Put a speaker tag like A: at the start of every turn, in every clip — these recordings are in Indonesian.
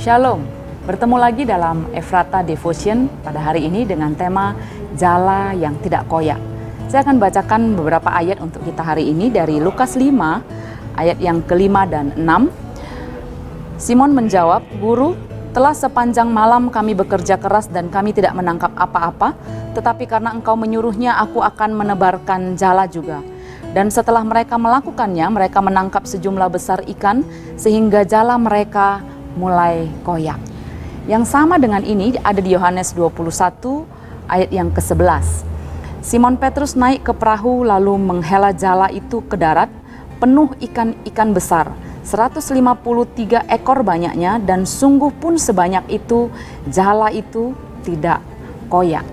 A: Shalom, bertemu lagi dalam Ephrata Devotion pada hari ini dengan tema Jala yang tidak koyak. Saya akan bacakan beberapa ayat untuk kita hari ini dari Lukas 5 ayat yang ke-5 dan 6. Simon menjawab, "Guru, telah sepanjang malam kami bekerja keras dan kami tidak menangkap apa-apa, tetapi karena Engkau menyuruhnya aku akan menebarkan jala juga." Dan setelah mereka melakukannya, mereka menangkap sejumlah besar ikan sehingga jala mereka mulai koyak. Yang sama dengan ini ada di Yohanes 21 ayat yang ke-11. Simon Petrus naik ke perahu lalu menghela jala itu ke darat, penuh ikan-ikan besar, 153 ekor banyaknya, dan sungguh pun sebanyak itu jala itu tidak koyak.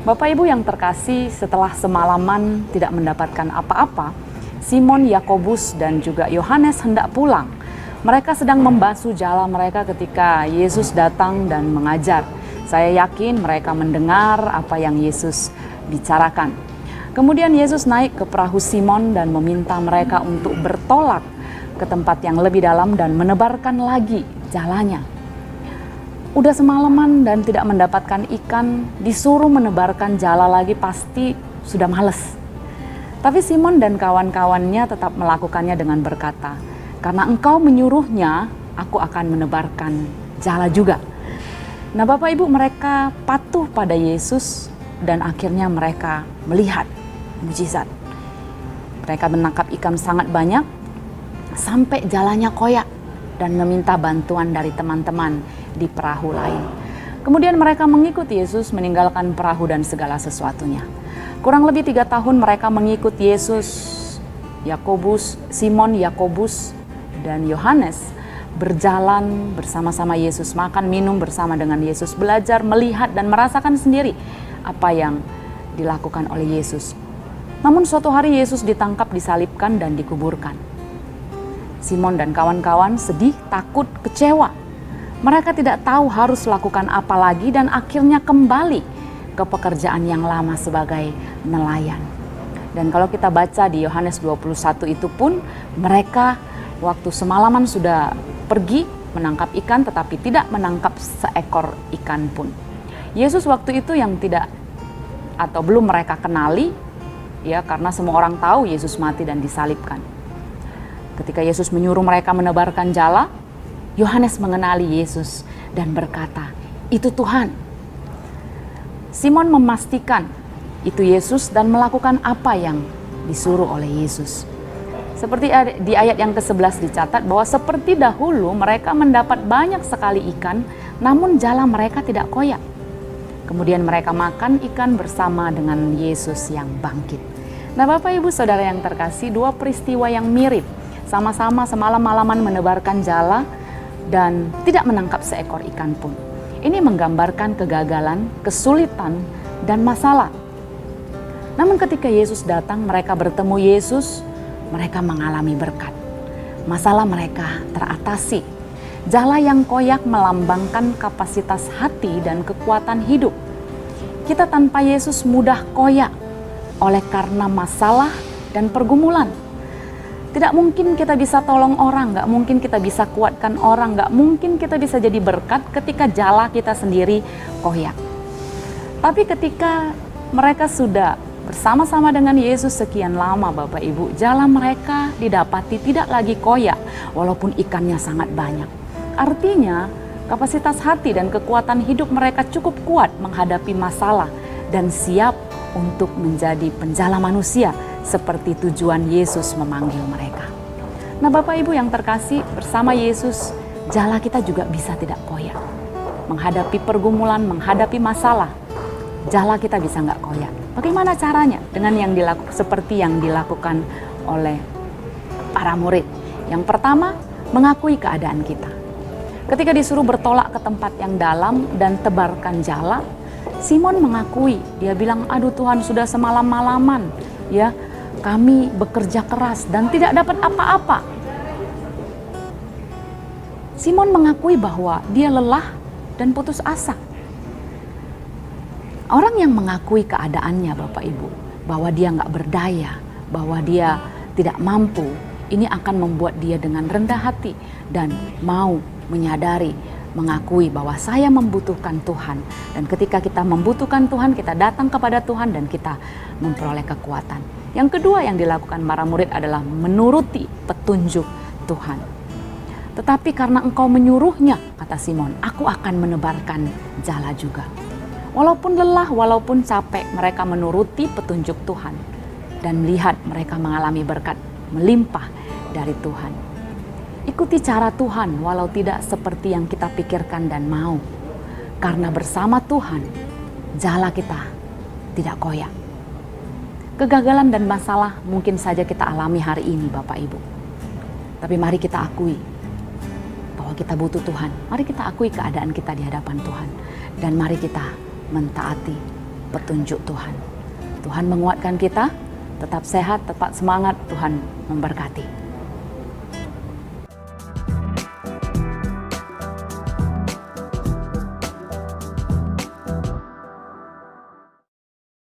A: Bapak Ibu yang terkasih, setelah semalaman tidak mendapatkan apa-apa, Simon, Yakobus, dan juga Yohanes hendak pulang. Mereka sedang membasuh jala mereka ketika Yesus datang dan mengajar. Saya yakin mereka mendengar apa yang Yesus bicarakan. Kemudian Yesus naik ke perahu Simon dan meminta mereka untuk bertolak ke tempat yang lebih dalam dan menebarkan lagi jalanya. Udah semalaman dan tidak mendapatkan ikan, disuruh menebarkan jala lagi pasti sudah males. Tapi Simon dan kawan-kawannya tetap melakukannya dengan berkata, "Karena Engkau menyuruhnya, aku akan menebarkan jala juga." Nah Bapak Ibu, mereka patuh pada Yesus dan akhirnya mereka melihat mujizat. Mereka menangkap ikan sangat banyak sampai jalanya koyak dan meminta bantuan dari teman-teman di perahu lain. Kemudian mereka mengikuti Yesus, meninggalkan perahu dan segala sesuatunya. Kurang lebih 3 tahun mereka mengikut Yesus. Simon, Yakobus, dan Yohanes berjalan bersama-sama Yesus, makan minum bersama dengan Yesus, belajar, melihat dan merasakan sendiri apa yang dilakukan oleh Yesus. Namun suatu hari Yesus ditangkap, disalibkan dan dikuburkan. Simon dan kawan-kawan sedih, takut, kecewa. Mereka tidak tahu harus lakukan apa lagi dan akhirnya kembali ke pekerjaan yang lama sebagai nelayan. Dan kalau kita baca di Yohanes 21 itu pun mereka waktu semalaman sudah pergi menangkap ikan tetapi tidak menangkap seekor ikan pun. Yesus waktu itu yang tidak atau belum mereka kenali, ya, karena semua orang tahu Yesus mati dan disalibkan. Ketika Yesus menyuruh mereka menebarkan jala, Yohanes mengenali Yesus dan berkata, "Itu Tuhan." Simon memastikan itu Yesus dan melakukan apa yang disuruh oleh Yesus. Seperti di ayat yang ke-11 dicatat bahwa seperti dahulu mereka mendapat banyak sekali ikan, namun jala mereka tidak koyak. Kemudian mereka makan ikan bersama dengan Yesus yang bangkit. Nah Bapak Ibu Saudara yang terkasih, dua peristiwa yang mirip. Sama-sama semalam-malaman menebarkan jala dan tidak menangkap seekor ikan pun. Ini menggambarkan kegagalan, kesulitan, dan masalah. Namun ketika Yesus datang, mereka bertemu Yesus, mereka mengalami berkat. Masalah mereka teratasi. Jala yang koyak melambangkan kapasitas hati dan kekuatan hidup. Kita tanpa Yesus mudah koyak oleh karena masalah dan pergumulan. Tidak mungkin kita bisa tolong orang, gak mungkin kita bisa kuatkan orang, gak mungkin kita bisa jadi berkat ketika jala kita sendiri koyak. Tapi ketika mereka sudah bersama-sama dengan Yesus sekian lama Bapak Ibu, jala mereka didapati tidak lagi koyak walaupun ikannya sangat banyak. Artinya kapasitas hati dan kekuatan hidup mereka cukup kuat menghadapi masalah dan siap untuk menjadi penjala manusia seperti tujuan Yesus memanggil mereka. Nah Bapak Ibu yang terkasih, bersama Yesus jala kita juga bisa tidak koyak. Menghadapi pergumulan, menghadapi masalah, jala kita bisa nggak koyak. Bagaimana caranya? Dengan yang seperti yang dilakukan oleh para murid. Yang pertama, mengakui keadaan kita. Ketika disuruh bertolak ke tempat yang dalam dan tebarkan jala, Simon mengakui, dia bilang, "Aduh Tuhan, sudah semalam-malaman, ya, kami bekerja keras dan tidak dapat apa-apa." Simon mengakui bahwa dia lelah dan putus asa. Orang yang mengakui keadaannya Bapak Ibu, bahwa dia nggak berdaya, bahwa dia tidak mampu, ini akan membuat dia dengan rendah hati dan mau menyadari mengakui bahwa saya membutuhkan Tuhan. Dan ketika kita membutuhkan Tuhan, kita datang kepada Tuhan dan kita memperoleh kekuatan. Yang kedua yang dilakukan para murid adalah menuruti petunjuk Tuhan. Tetapi karena engkau menyuruhnya, kata Simon, aku akan menebarkan jala juga. Walaupun lelah, walaupun capek, mereka menuruti petunjuk Tuhan. Dan melihat mereka mengalami berkat melimpah dari Tuhan. Ikuti cara Tuhan walau tidak seperti yang kita pikirkan dan mau. Karena bersama Tuhan, jala kita tidak koyak. Kegagalan dan masalah mungkin saja kita alami hari ini Bapak Ibu. Tapi mari kita akui bahwa kita butuh Tuhan. Mari kita akui keadaan kita di hadapan Tuhan. Dan mari kita mentaati petunjuk Tuhan. Tuhan menguatkan kita, tetap sehat, tetap semangat, Tuhan memberkati.